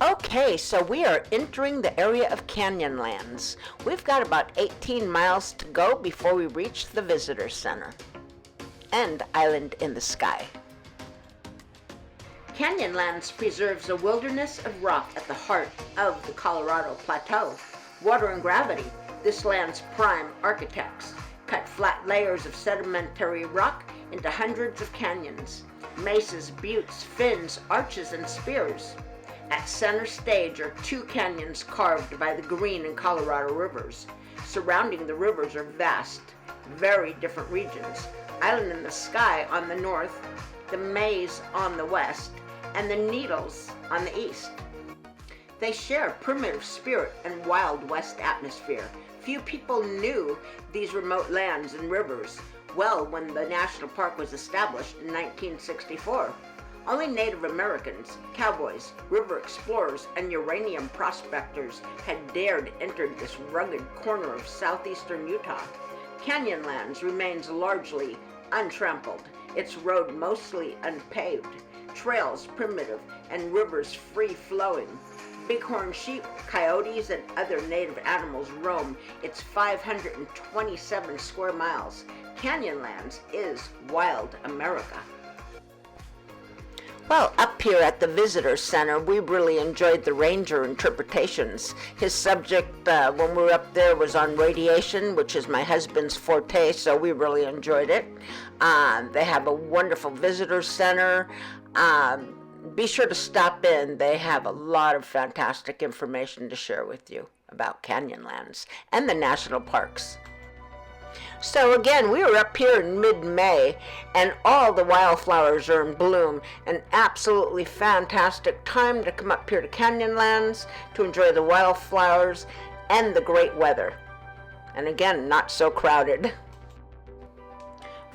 Okay, so we are entering the area of Canyonlands. We've got about 18 miles to go before we reach the visitor center and Island in the Sky. Canyonlands preserves a wilderness of rock at the heart of the Colorado Plateau. Water and gravity, this land's prime architects, cut flat layers of sedimentary rock into hundreds of canyons, mesas, buttes, fins, arches, and spears. At center stage are two canyons carved by the Green and Colorado rivers. Surrounding the rivers are vast, very different regions. Island in the Sky on the north, the Maze on the west, and the Needles on the east. They share primitive spirit and Wild West atmosphere. Few people knew these remote lands and rivers well when the national park was established in 1964. Only Native Americans, cowboys, river explorers, and uranium prospectors had dared enter this rugged corner of southeastern Utah. Canyonlands remains largely untrampled, its road mostly unpaved, trails primitive, and rivers free-flowing. Bighorn sheep, coyotes, and other native animals roam its 527 square miles. Canyonlands is wild America. Well, up here at the Visitor Center, we really enjoyed the ranger interpretations. His subject when we were up there was on radiation, which is my husband's forte, so we really enjoyed it. They have a wonderful visitor center. Be sure to stop in. They have a lot of fantastic information to share with you about Canyonlands and the national parks. So again, we were up here in mid-May, and all the wildflowers are in bloom. An absolutely fantastic time to come up here to Canyonlands to enjoy the wildflowers and the great weather. And again, not so crowded.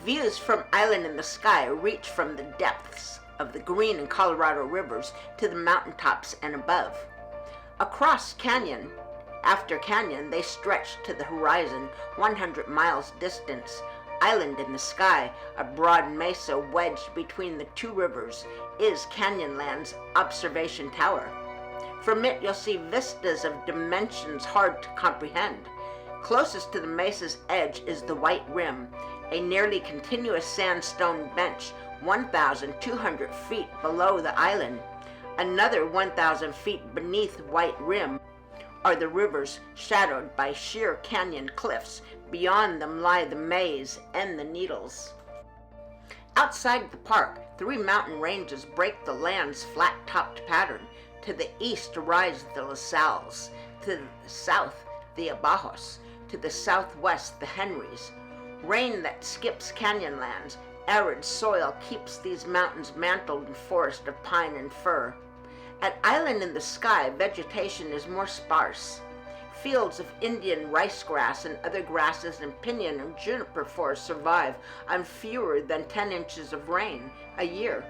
Views from Island in the Sky reach from the depths of the Green and Colorado rivers to the mountaintops and above. Across canyon after canyon, they stretch to the horizon, 100 miles distance. Island in the Sky, a broad mesa wedged between the two rivers, is Canyonlands' observation tower. From it, you'll see vistas of dimensions hard to comprehend. Closest to the mesa's edge is the White Rim, a nearly continuous sandstone bench 1,200 feet below the island. Another 1,000 feet beneath White Rim are the rivers shadowed by sheer canyon cliffs. Beyond them lie the Maze and the Needles. Outside the park, 3 mountain ranges break the land's flat-topped pattern. To the east rise the La Salles, to the south the Abajos, to the southwest the Henrys. Rain that skips Canyonlands, arid soil keeps these mountains mantled in forest of pine and fir. At Island in the Sky, vegetation is more sparse. Fields of Indian ricegrass and other grasses and pinyon and juniper forests survive on fewer than 10 inches of rain a year.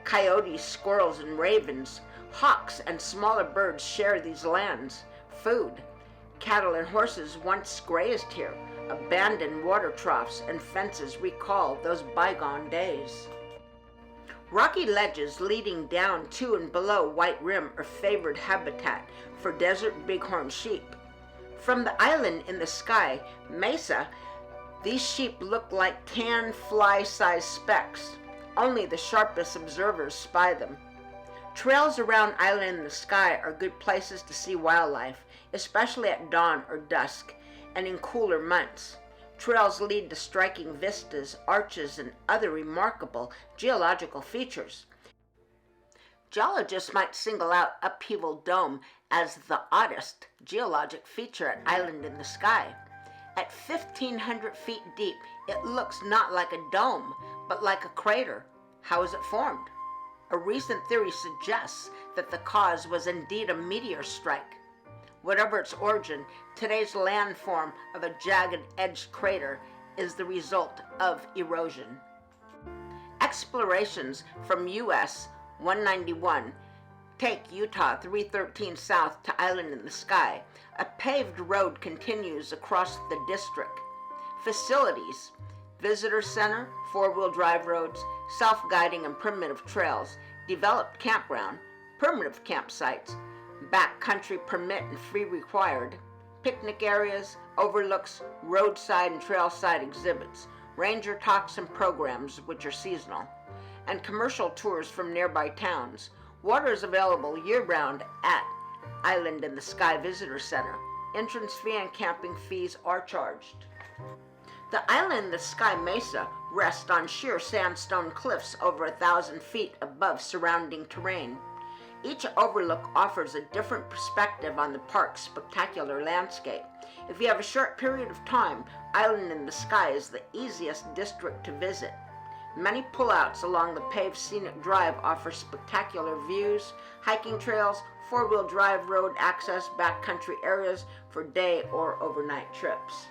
Coyotes, squirrels, and ravens, hawks, and smaller birds share these lands. Food. Cattle and horses once grazed here. Abandoned water troughs and fences recall those bygone days. Rocky ledges leading down to and below White Rim are favored habitat for desert bighorn sheep. From the Island in the Sky mesa, these sheep look like tan fly-sized specks. Only the sharpest observers spy them. Trails around Island in the Sky are good places to see wildlife, especially at dawn or dusk and in cooler months. Trails lead to striking vistas, arches, and other remarkable geological features. Geologists might single out Upheaval Dome as the oddest geologic feature at Island in the Sky. At 1,500 feet deep, it looks not like a dome, but like a crater. How is it formed? A recent theory suggests that the cause was indeed a meteor strike. Whatever its origin, today's landform of a jagged-edged crater is the result of erosion. Explorations from US 191 take Utah 313 south to Island in the Sky. A paved road continues across the district. Facilities: visitor center, 4-wheel drive roads, self-guiding and primitive trails, developed campground, primitive campsites, backcountry permit and fee required, picnic areas, overlooks, roadside and trailside exhibits, ranger talks and programs which are seasonal, and commercial tours from nearby towns. Water is available year-round at Island in the Sky Visitor Center. Entrance fee and camping fees are charged. The Island in the Sky Mesa rests on sheer sandstone cliffs over 1,000 feet above surrounding terrain. Each overlook offers a different perspective on the park's spectacular landscape. If you have a short period of time, Island in the Sky is the easiest district to visit. Many pullouts along the paved scenic drive offer spectacular views, hiking trails, four-wheel drive road access, backcountry areas for day or overnight trips.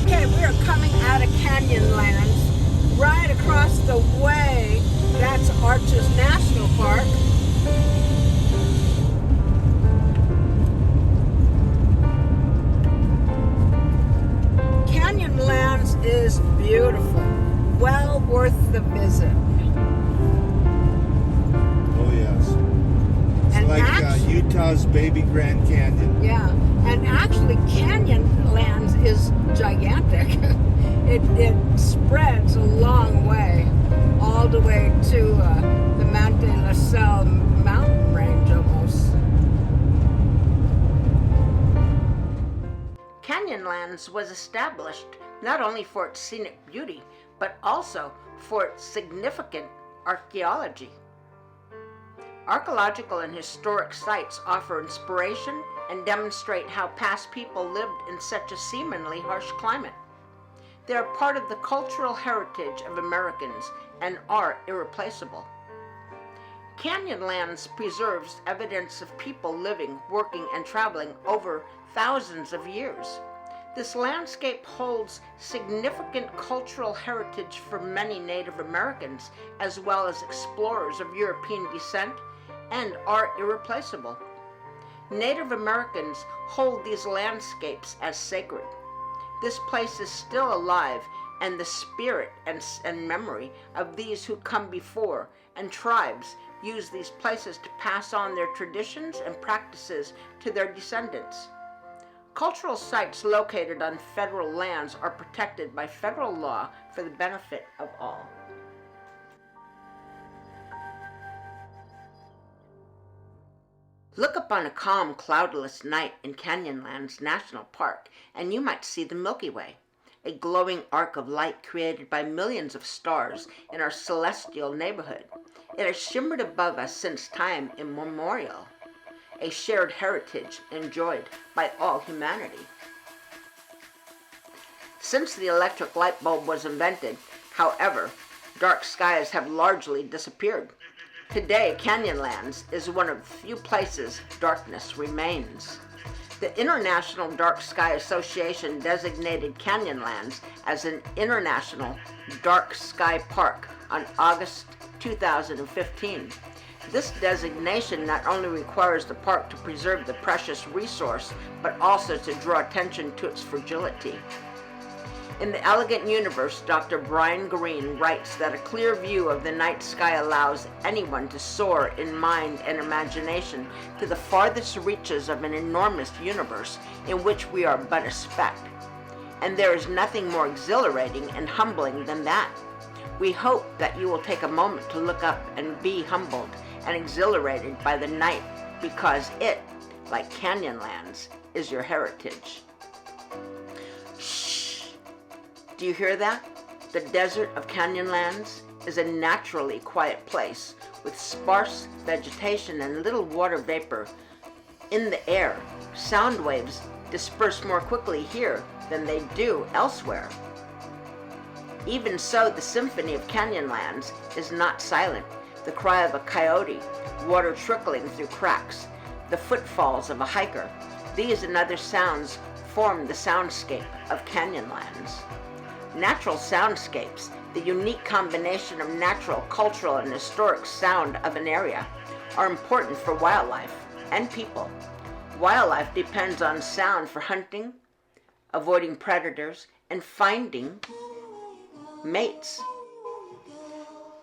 Okay, we are coming out of Canyonlands. Right across the way, that's Arches National Park. Canyonlands is beautiful, well worth the visit. Oh yes, it's And like Utah's baby Grand Canyon. Yeah, and actually Canyonlands is gigantic. It spreads a long way, all the way to the Monte La Salle mountain range almost. Canyonlands was established not only for its scenic beauty, but also for its significant archaeology. Archaeological and historic sites offer inspiration and demonstrate how past people lived in such a seemingly harsh climate. They are part of the cultural heritage of Americans and are irreplaceable. Canyonlands preserves evidence of people living, working, and traveling over thousands of years. This landscape holds significant cultural heritage for many Native Americans, as well as explorers of European descent, and are irreplaceable. Native Americans hold these landscapes as sacred. This place is still alive, and the spirit and memory of these who come before and tribes use these places to pass on their traditions and practices to their descendants. Cultural sites located on federal lands are protected by federal law for the benefit of all. Look up on a calm, cloudless night in Canyonlands National Park, and you might see the Milky Way, a glowing arc of light created by millions of stars in our celestial neighborhood. It has shimmered above us since time immemorial, a shared heritage enjoyed by all humanity. Since the electric light bulb was invented, however, dark skies have largely disappeared. Today, Canyonlands is one of the few places darkness remains. The International Dark Sky Association designated Canyonlands as an International Dark Sky Park on August 2015. This designation not only requires the park to preserve the precious resource, but also to draw attention to its fragility. In The Elegant Universe, Dr. Brian Greene writes that a clear view of the night sky allows anyone to soar in mind and imagination to the farthest reaches of an enormous universe in which we are but a speck. And there is nothing more exhilarating and humbling than that. We hope that you will take a moment to look up and be humbled and exhilarated by the night, because it, like Canyonlands, is your heritage. Do you hear that? The desert of Canyonlands is a naturally quiet place with sparse vegetation and little water vapor in the air. Sound waves disperse more quickly here than they do elsewhere. Even so, the symphony of Canyonlands is not silent. The cry of a coyote, water trickling through cracks, the footfalls of a hiker, these and other sounds form the soundscape of Canyonlands. Natural soundscapes the unique combination of natural, cultural, and historic sound of an area are important for wildlife and people. Wildlife depends on sound for hunting, avoiding predators, and finding mates.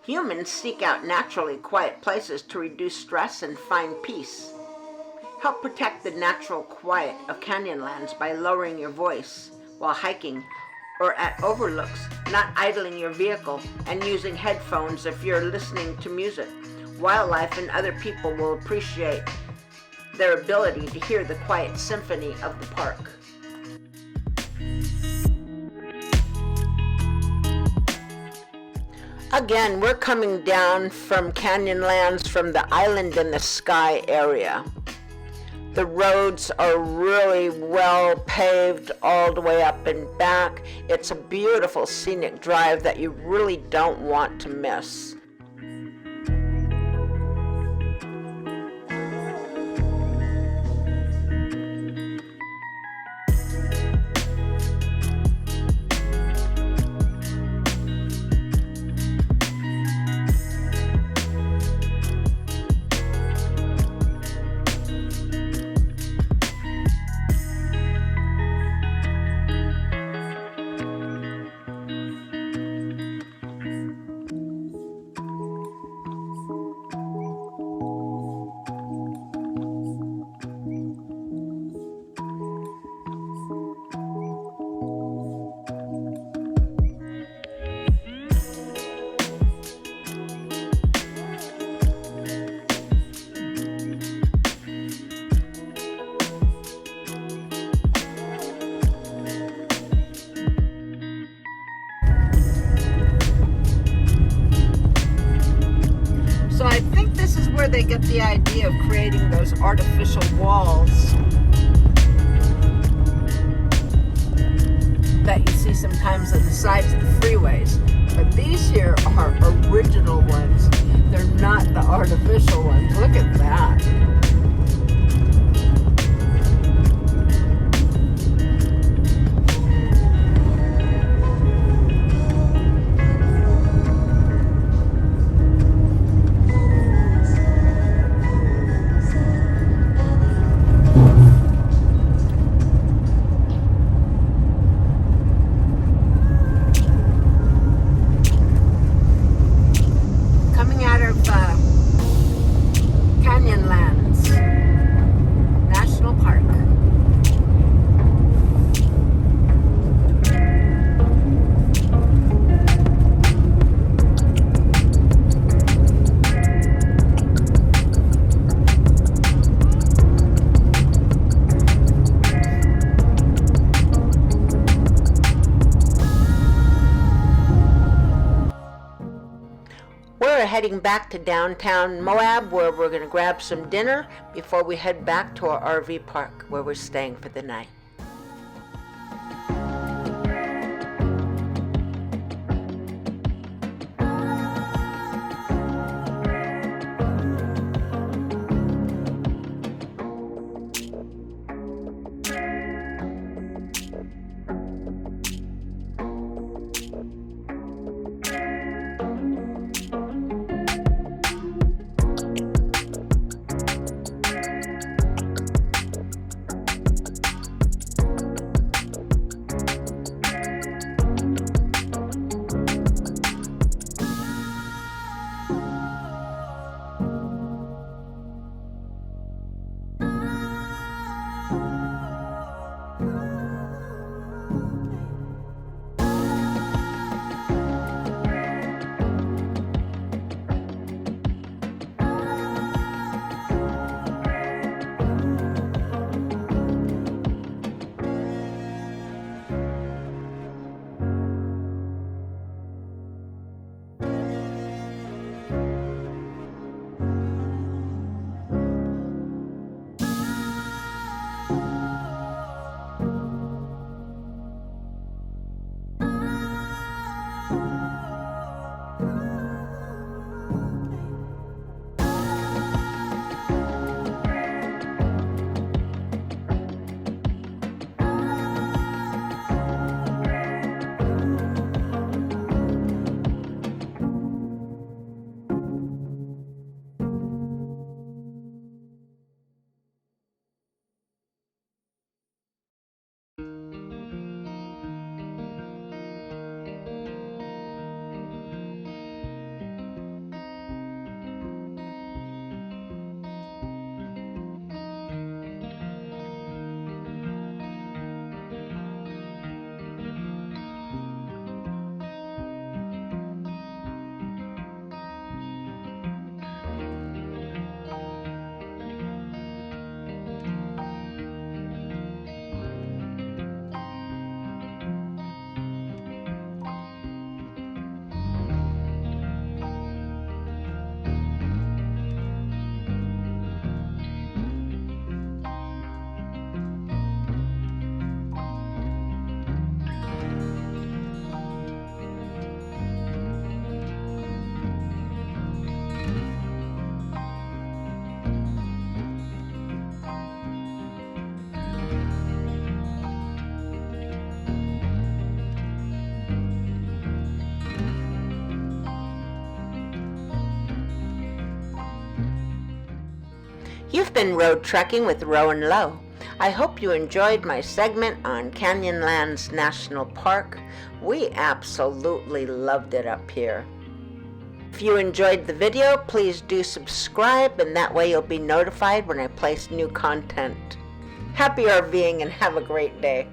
Humans seek out naturally quiet places to reduce stress and find peace. Help protect the natural quiet of Canyonlands by lowering your voice while hiking or at overlooks, not idling your vehicle, and using headphones if you're listening to music. Wildlife and other people will appreciate their ability to hear the quiet symphony of the park. Again, we're coming down from Canyonlands from the Island in the Sky area. The roads are really well paved all the way up and back. It's a beautiful scenic drive that you really don't want to miss. So I think this is where they get the idea of creating those artificial walls that you see sometimes on the sides of the freeways. But these here are original ones. They're not the artificial ones. Look at that. Canyonlands National Park. We're heading back to downtown Moab, where we're going to grab some dinner before we head back to our RV park where we're staying for the night. You've been road trekking with Row and Low. I hope you enjoyed my segment on Canyonlands National Park. We absolutely loved it up here. If you enjoyed the video, please do subscribe, and that way you'll be notified when I place new content. Happy RVing and have a great day.